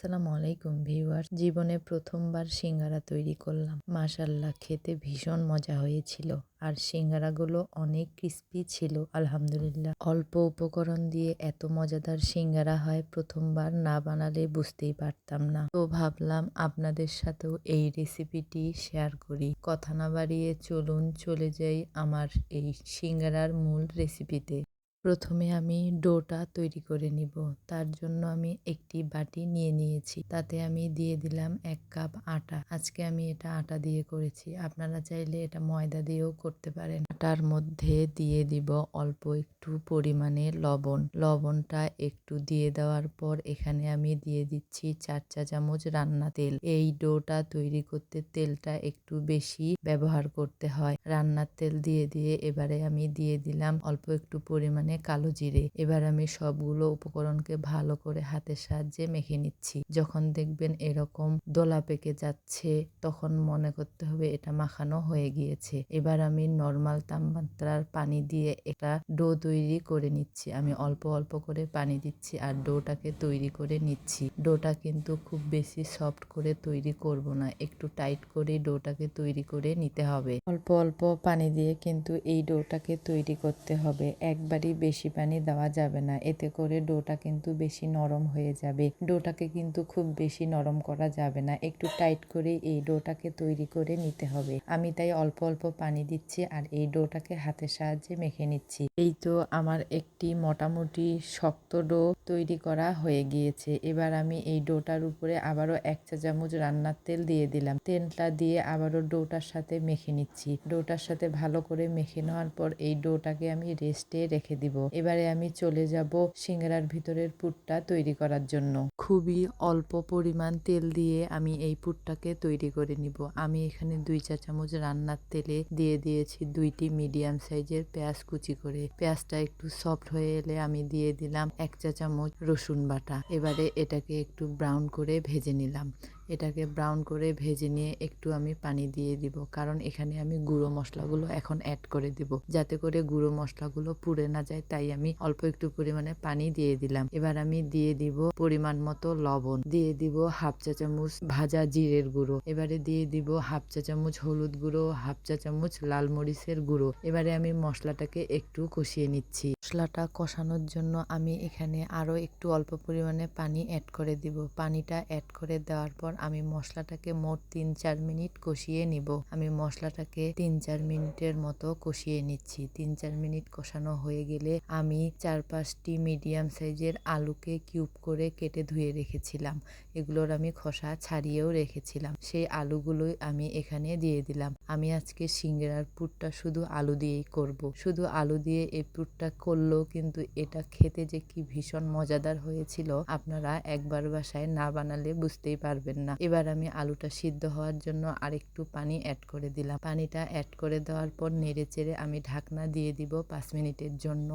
আসসালামু আলাইকুম ভিউয়ার্স। জীবনে প্রথমবার সিঙ্গারা তৈরি করলাম। মাশাআল্লাহ, খেতে ভীষণ মজা হয়েছিল। আর সিঙ্গারাগুলো অনেক ক্রিস্পি ছিল আলহামদুলিল্লাহ। অল্প উপকরণ দিয়ে এত মজাদার সিঙ্গারা হয় প্রথমবার না বানালে বুঝতেই পারতাম না। তো ভাবলাম আপনাদের সাথেও এই রেসিপিটি শেয়ার করি। কথা না বাড়িয়ে চলুন চলে যাই আমার এই সিঙ্গারার মূল রেসিপিতে। প্রথমে আমি ডোটা তৈরি করে নিব। তার জন্য আমি একটি বাটি নিয়ে নিয়েছি। তাতে আমি দিয়ে দিলাম 1 কাপ আটা। আজকে আমি এটা আটা দিয়ে করেছি। আপনারা চাইলে এটা ময়দা দিয়েও করতে পারেন। আটার মধ্যে দিয়ে দিব অল্প একটু পরিমাণে লবণ। লবণটা একটু দিয়ে দেওয়ার পর এখানে আমি দিয়ে দিচ্ছি 4 চা চামচ রান্না তেল। এই ডোটা তৈরি করতে তেলটা একটু বেশি ব্যবহার করতে হয়। রান্নার তেল দিয়ে এবারে আমি দিয়ে দিলাম অল্প একটু পরিমাণে কালো জিরে। এবার আমি সবগুলো উপকরণকে ভালো করে হাতের সাহায্যে মেখে নিচ্ছি। যখন দেখবেন এরকম দলা পেকে যাচ্ছে তখন মনে করতে হবে এটা মাখানো হয়ে গিয়েছে। এবার আমি নরমাল তাপমাত্রার পানি দিয়ে একটা ডো তৈরি করে নিচ্ছি। আমি অল্প অল্প করে পানি দিচ্ছি আর ডোটাকে তৈরি করে নিচ্ছি। ডোটা কিন্তু খুব বেশি সফট করে তৈরি করব না, একটু টাইট করে ডোটাকে তৈরি করে নিতে হবে। অল্প অল্প পানি দিয়ে কিন্তু এই ডোটাকে তৈরি করতে হবে। একবারই বেশি পানি দেওয়া যাবে না, এতে করে ডোটা কিন্তু বেশি নরম হয়ে যাবে। ডোটাকে কিন্তু খুব বেশি নরম করা যাবে না, একটু টাইট করে এই ডোটাকে তৈরি করে নিতে হবে। আমি তাই অল্প অল্প পানি দিচ্ছি আর এই ডোটাকে হাতের সাহায্যে মেখে নিচ্ছি। এই তো আমার একটি মোটামুটি শক্ত ডো তৈরি করা হয়ে গিয়েছে। এবার আমি এই ডোটার উপরে আবারও 1 চা চামচ রান্নার তেল দিয়ে দিলাম। তেলটা দিয়ে আবারও ডোটার সাথে মেখে নিচ্ছি। ডোটার সাথে ভালো করে মেখে নেওয়ার পর এই ডোটাকে আমি রেস্টে রেখে দিব। এবারে আমি চলে যাব সিঙ্গারার ভিতরের পুরটা তৈরি করার জন্য। খুবই অল্প পরিমাণ তেল দিয়ে আমি এই পুরটাকে তৈরি করে নিব। আমি এখানে 2 চা চামচ রান্নার তেলে দিয়ে দিয়েছি 2টি মিডিয়াম সাইজের পেঁয়াজ কুচি করে। পেঁয়াজটা একটু সফট হয়ে এলে আমি দিয়ে দিলাম 1 চা চামচ রসুন বাটা। এবারে এটাকে একটু ব্রাউন করে ভেজে নিলাম। এটাকে ব্রাউন করে ভেজে নিয়ে একটু আমি পানি দিয়ে দিব, কারণ এখানে আমি গুঁড়ো মশলাগুলো এখন অ্যাড করে দিব। যাতে করে গুঁড়ো মশলাগুলো পুড়ে না যায় তাই আমি অল্প একটু পরিমাণে পানি দিয়ে দিলাম। এবার আমি দিয়ে দিব পরিমাণ মতো লবণ, দিয়ে দিব 1/2 চা চামচ ভাজা জিরের গুঁড়ো, এবারে দিয়ে দিব 1/2 চা চামচ হলুদ গুঁড়ো, 1/2 চা চামচ লাল মরিচের গুঁড়ো। এবারে আমি মশলাটাকে একটু কষিয়ে নিচ্ছি। মশলাটা কষানোর জন্য আমি এখানে আরো একটু অল্প পরিমাণে পানি অ্যাড করে দিব। পানিটা অ্যাড করে দেওয়ার পর আমি মশলাটাকে মোট 3-4 মিনিট কষিয়ে নিব। আমি মশলাটাকে 3-4 মিনিটের মতো কষিয়ে নিচ্ছি। 3-4 মিনিট কষানো হয়ে গেলে আমি 4-5টি মিডিয়াম সাইজের আলুকে কিউব করে কেটে ধুয়ে রেখেছিলাম। এগুলোর আমি খোসা ছাড়িয়েও রেখেছিলাম। সেই আলুগুলোই আমি এখানে দিয়ে দিলাম। আমি আজকে সিঙ্গারার পুরটা শুধু আলু দিয়েই করব। শুধু আলু দিয়ে এই পুরটা করলেও কিন্তু এটা খেতে যে কি ভীষণ মজাদার হয়েছিল আপনারা একবার বাসায় না বানালে বুঝতেই পারবেন না। এবার আমি আলুটা সিদ্ধ হওয়ার জন্য আরেকটু পানি অ্যাড করে দিলাম। পানিটা অ্যাড করে দেওয়ার পর নেড়েচেড়ে আমি ঢাকনা দিয়ে দিব 5 মিনিটের জন্য।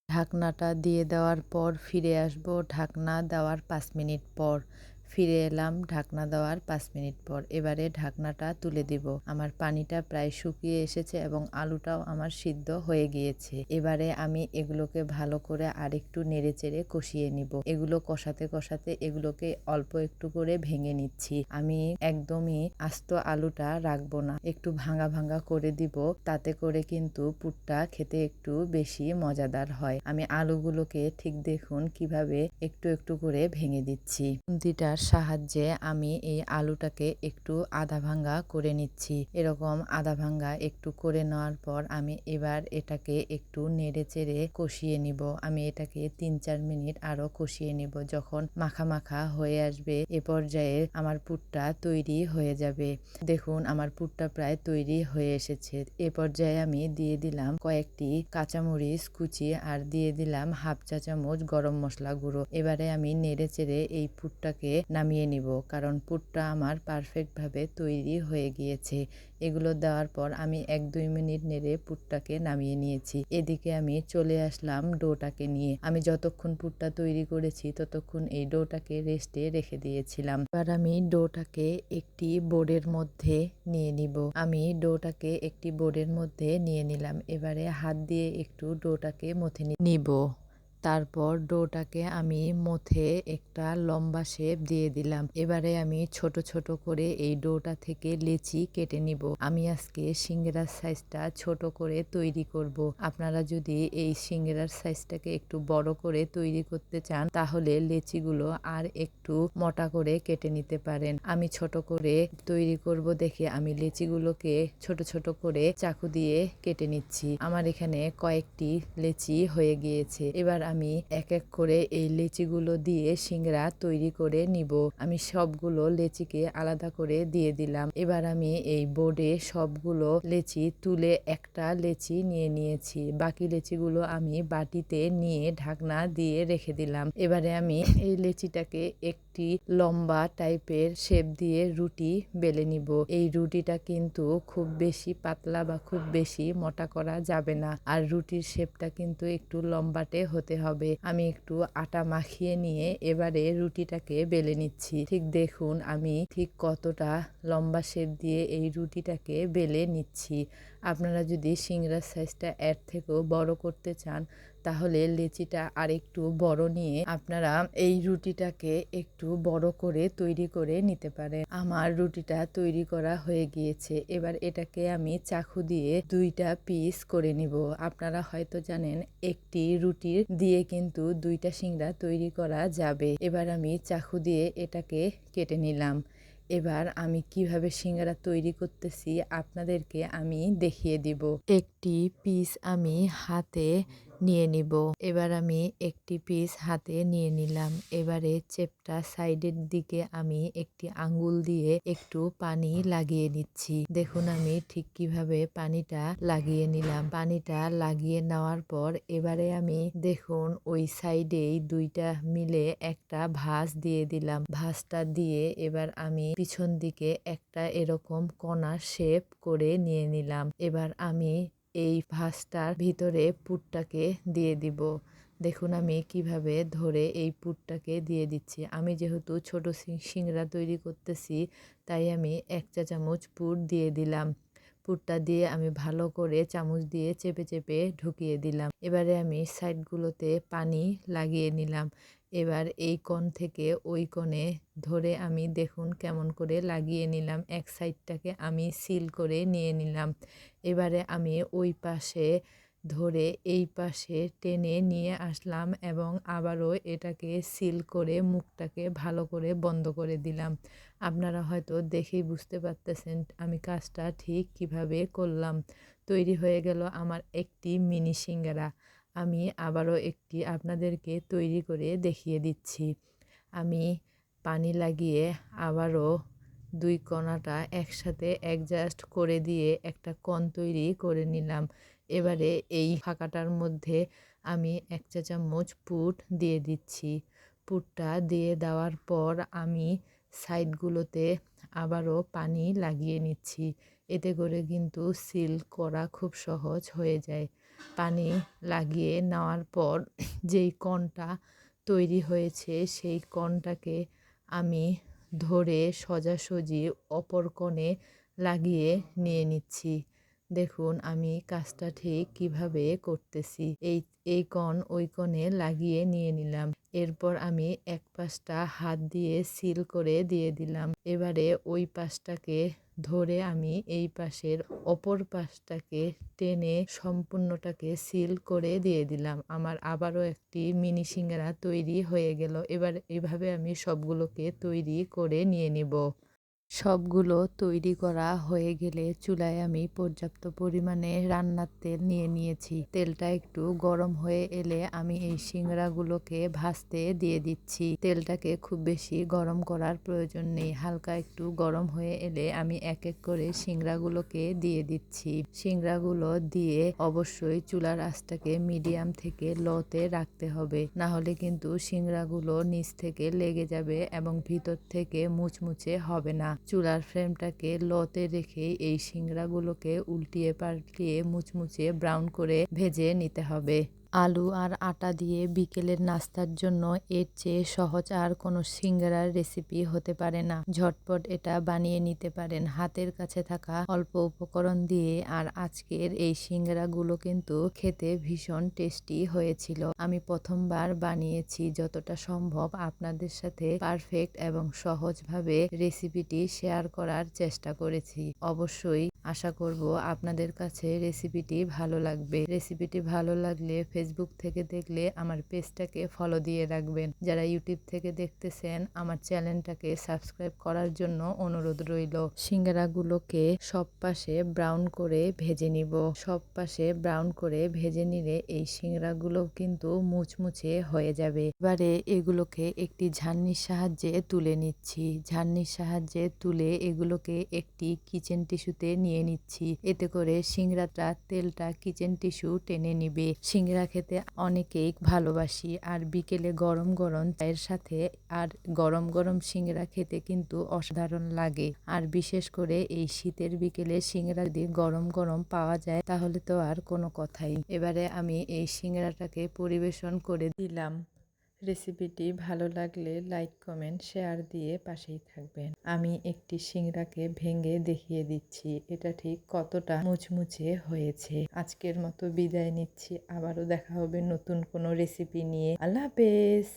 ঢাকনাটা দিয়ে দেওয়ার পর ফিরে আসব ঢাকনা দেওয়ার 5 মিনিট পর। ফিরে এলাম ঢাকনা দেওয়ার 5 মিনিট পর। এবারে ঢাকনাটা তুলে দিব। আমার পানিটা প্রায় শুকিয়ে এসেছে এবং আলুটাও আমার সিদ্ধ হয়ে গিয়েছে। এবারে আমি এগুলোকে ভালো করে আরেকটু নেড়েচেড়ে কষিয়ে নিব। এগুলো কষাতে কষাতে এগুলোকে অল্প একটু করে ভেঙে নিচ্ছি। আমি একদমই আস্ত আলুটা রাখবো না, একটু ভাঙা ভাঙা করে দিব, তাতে করে কিন্তু পুরটা খেতে একটু বেশি মজাদার হয়। আমি আলুগুলোকে ঠিক দেখুন কিভাবে একটু একটু করে ভেঙে দিচ্ছি। খুন্তিটার সাহায্যে আমি এই আলুটাকে একটু আধা ভাঙা করে নিচ্ছি। এরকম আধা ভাঙা একটু করে নেওয়ার পর আমি এবার এটাকে একটু নেড়ে চেড়ে কষিয়ে নিব। আমি এটাকে 3-4 মিনিট আরো কষিয়ে নিব। যখন মাখা মাখা হয়ে আসবে এ পর্যায়ে আমার পুরটা তৈরি হয়ে যাবে। দেখুন আমার পুরটা প্রায় তৈরি হয়ে এসেছে। এ পর্যায়ে আমি দিয়ে দিলাম কয়েকটি কাঁচামরিচ কুচি আর দিয়ে দিলাম 1/2 চা চামচ গরম মশলা গুঁড়ো। এবারে আমি নেড়ে চেড়ে এই পুরটাকে নামিয়ে নিব, কারণ পুরটা আমার পারফেক্ট ভাবে তৈরি হয়ে গিয়েছে। এগুলো দেওয়ার পর আমি 1-2 মিনিট নেড়ে পুরটাকে নামিয়ে নিয়েছি। এদিকে আমি চলে আসলাম ডোটাকে নিয়ে। আমি যতক্ষণ পুরটা তৈরি করেছি ততক্ষণ এই ডোটাকে রেস্টে রেখে দিয়েছিলাম। এবার আমি ডোটাকে একটি বোর্ডের মধ্যে নিয়ে নিব। আমি ডোটাকে একটি বোর্ডের মধ্যে নিয়ে নিলাম। এবারে হাত দিয়ে একটু ডোটাকে মথে নিব। তারপর ডোটাকে আমি মথে একটা লম্বা শেপ দিয়ে দিলাম। এবারে আমি ছোট ছোট করে এই ডোটা থেকে লেচি কেটে নিব। আমি আজকে সিঙ্গারার সাইজটা ছোট করে তৈরি করব। আপনারা যদি এই সিঙ্গারার সাইজটাকে একটু বড় করে তৈরি করতে চান তাহলে লেচিগুলো আর একটু মোটা করে কেটে নিতে পারেন। আমি ছোট করে তৈরি করব দেখে আমি লেচিগুলোকে ছোট ছোট করে চাকু দিয়ে কেটে নিচ্ছি। আমার এখানে কয়েকটি লেচি হয়ে গিয়েছে। এবার আমি এক এক করে এই লেচিগুলো দিয়ে সিঙ্গারা তৈরি করে নিব। আমি সবগুলো লেচিকে আলাদা করে দিয়ে দিলাম। এবার আমি এই বোর্ডে সবগুলো লেচি তুলে একটা লেচি নিয়ে নিয়েছি। বাকি লেচিগুলো আমি বাটিতে নিয়ে ঢাকনা দিয়ে রেখে দিলাম। এবারে আমি এই লেচিটাকে একটি লম্বা টাইপের শেপ দিয়ে রুটি বেলে নিব। এই রুটিটা কিন্তু খুব বেশি পাতলা বা খুব বেশি মোটা করা যাবে না। আর রুটির শেপটা কিন্তু একটু লম্বাটে হতে হবে। আমি একটু আটা মাখিয়ে নিয়ে এবারে রুটিটাকে বেলে নিচ্ছি। ঠিক দেখুন আমি ঠিক কতটা লম্বা শেপ দিয়ে এই রুটিটাকে বেলে নিচ্ছি। আপনারা যদি সিঙ্গারার সাইজটা এর থেকেও বড় করতে চান তাহলে লেচিটা আরেকটু বড় নিয়ে আপনারা এই রুটিটাকে একটু বড় করে তৈরি করে নিতে পারেন। আমার রুটিটা তৈরি করা হয়ে গিয়েছে। এবার এটাকে আমি চাকু দিয়ে দুইটা পিস করে নিব। আপনারা হয়তো জানেন একটি রুটির দিয়ে কিন্তু দুইটা সিঙ্গারা তৈরি করা যাবে। এবার আমি চাকু দিয়ে এটাকে কেটে নিলাম। এবার আমি কিভাবে সিঙ্গারা তৈরি করতেছি আপনাদেরকে আমি দেখিয়ে দিব। একটি পিস আমি হাতে নিয়ে নিব। এবার আমি একটি পিস হাতে নিয়ে নিলাম। এবারে চেপটা সাইডের দিকে আমি একটি আঙ্গুল দিয়ে একটু পানি লাগিয়ে নিচ্ছি। দেখুন আমি ঠিক কিভাবে পানিটা লাগিয়ে নিলাম। পানিটা লাগিয়ে নেওয়ার পর এবারে আমি দেখুন ওই সাইডেই দুইটা মিলে একটা ভাঁজ দিয়ে দিলাম। ভাঁজটা দিয়ে এবার আমি পিছন দিকে একটা এরকম কণা শেপ করে নিয়ে নিলাম। এবার আমি এই ভাঁজটার ভিতরে পুরটাকে দিয়ে দিব। দেখুন আমি কিভাবে ধরে এই পুরটাকে দিয়ে দিচ্ছি। আমি যেহেতু ছোট সিঙ্গারা তৈরি করতেছি তাই আমি 1 চা চামচ পুর দিয়ে দিলাম। পুরটা দিয়ে আমি ভালো করে চামচ দিয়ে চেপে চেপে ঢুকিয়ে দিলাম। এবারে আমি সাইডগুলোতে পানি লাগিয়ে নিলাম। এবার এই কোণ থেকে ওই কোণে ধরে আমি দেখুন কেমন করে লাগিয়ে নিলাম। এক সাইডটাকে আমি সিল করে নিয়ে নিলাম। এবারে আমি ওই পাশে ধরে এই পাশে টেনে নিয়ে আসলাম এবং আবারও এটাকে সিল করে মুখটাকে ভালো করে বন্ধ করে দিলাম। আপনারা হয়তো দেখেই বুঝতে পারতেছেন আমি কাজটা ঠিক কিভাবে করলাম। তৈরি হয়ে গেল আমার একটি মিনি সিঙ্গারা। আমি আবারও একটি আপনাদেরকে তৈরি করে দেখিয়ে দিচ্ছি। আমি পানি লাগিয়ে আবারও দুই কোণাটা একসাথে অ্যাডজাস্ট করে দিয়ে একটা কোণ তৈরি করে নিলাম। এবারে এই ফাঁকাটার মধ্যে আমি 1 চা চামচ পুর দিয়ে দিচ্ছি। পুরটা দিয়ে দেওয়ার পর আমি সাইডগুলোতে আবারও পানি লাগিয়ে নিচ্ছি। এতে করে কিন্তু সিল করা খুব সহজ হয়ে যায়। পানি লাগিয়ে নেওয়ার পর যেই কোণটা তৈরি হয়েছে সেই কোণটাকে আমি ধরে সোজাসুজি অপর কোণে লাগিয়ে নিয়ে নিচ্ছি। দেখুন আমি কাজটা ঠিক কিভাবে করতেছি। এই কোণ ওই কোণে লাগিয়ে নিয়ে নিলাম। এরপর আমি এক পাশটা হাত দিয়ে সিল করে দিয়ে দিলাম। এবারে ওই পাশটাকে ধরে আমি এই পাশের অপর পাশটাকে টেনে সম্পূর্ণটাকে সিল করে দিয়ে দিলাম। আমার আবারও একটি মিনি সিঙ্গারা তৈরি হয়ে গেল। এবার এভাবে আমি সবগুলোকে তৈরি করে নিয়ে নিব। সবগুলো তৈরি করা হয়ে গেলে চুলায় আমি পর্যাপ্ত পরিমাণে রান্নার তেল নিয়ে নিয়েছি। তেলটা একটু গরম হয়ে এলে আমি এই সিঙ্গারাগুলোকে ভাজতে দিয়ে দিচ্ছি। তেলটাকে খুব বেশি গরম করার প্রয়োজন নেই। হালকা একটু গরম হয়ে এলে আমি এক এক করে সিঙ্গারাগুলোকে দিয়ে দিচ্ছি। সিঙ্গারাগুলো দিয়ে অবশ্যই চুলার আঁচটাকে মিডিয়াম থেকে লোতে রাখতে হবে। না হলে কিন্তু সিঙ্গারাগুলো নিচ থেকে লেগে যাবে এবং ভিতর থেকে মুচমুচে হবে না। চুলার ফ্লেমটাকে লোতে রেখে এই সিঙ্গারাগুলোকে উল্টিয়ে পাল্টিয়ে মুচমুচে ব্রাউন করে ভেজে নিতে হবে। আলু আর আটা দিয়ে বিকেলের নাস্তার জন্য এর চেয়ে সহজ আর কোনো সিঙ্গারার রেসিপি হতে পারে না। ঝটপট এটা বানিয়ে নিতে পারেন হাতের কাছে থাকা অল্প উপকরণ দিয়ে। আর আজকের এই সিঙ্গারাগুলো কিন্তু খেতে ভীষণ টেস্টি হয়েছিল। আমি প্রথমবার বানিয়েছি, যতটা সম্ভব আপনাদের সাথে পারফেক্ট এবং সহজভাবে রেসিপিটি শেয়ার করার চেষ্টা করেছি। অবশ্যই আশা করব আপনাদের কাছে রেসিপিটি ভালো লাগবে। রেসিপিটি ভালো লাগলে ফেসবুক থেকে দেখলে আমার পেজটাকে ফলো দিয়ে রাখবেন। যারা ইউটিউব থেকে দেখতেছেন আমার চ্যানেলটাকে সাবস্ক্রাইব করার জন্য অনুরোধ রইল। সিঙ্গারাগুলোকে সব পাশে ব্রাউন করে ভেজে নিব। সব পাশে ব্রাউন করে ভেজে নিলে এই সিঙ্গারাগুলো কিন্তু মুচমুচে হয়ে যাবে। এবারে এগুলোকে একটি ঝান্নির সাহায্যে তুলে নিচ্ছি। ঝান্নির সাহায্যে তুলে এগুলোকে একটি কিচেন টিস্যুতে নিয়ে নিচ্ছি। এতে করে সিঙ্গারাটা তেলটা কিচেন টিস্যু টেনে নিবে। সিঙ্গারা খেতে অনেকেই ভালোবাসি, আর বিকেলে গরম গরম চায়ের সাথে আর গরম গরম সিঙ্গারা খেতে কিন্তু অসাধারণ লাগে। আর বিশেষ করে এই শীতের বিকেলে সিঙ্গারা যদি গরম গরম পাওয়া যায় তাহলে তো আর কোনো কথাই। এবারে আমি এই সিঙ্গারাটাকে পরিবেশন করে দিলাম। রেসিপিটি ভালো লাগলে লাইক, কমেন্ট, শেয়ার দিয়ে পাশেই থাকবেন। আমি একটি সিঙ্গারাকে ভেঙে দেখিয়ে দিচ্ছি এটা ঠিক কতটা মুচমুচে হয়েছে। আজকের মতো বিদায় নিচ্ছি। আবারও দেখা হবে নতুন কোনো রেসিপি নিয়ে। আল্লাহ হাফেজ।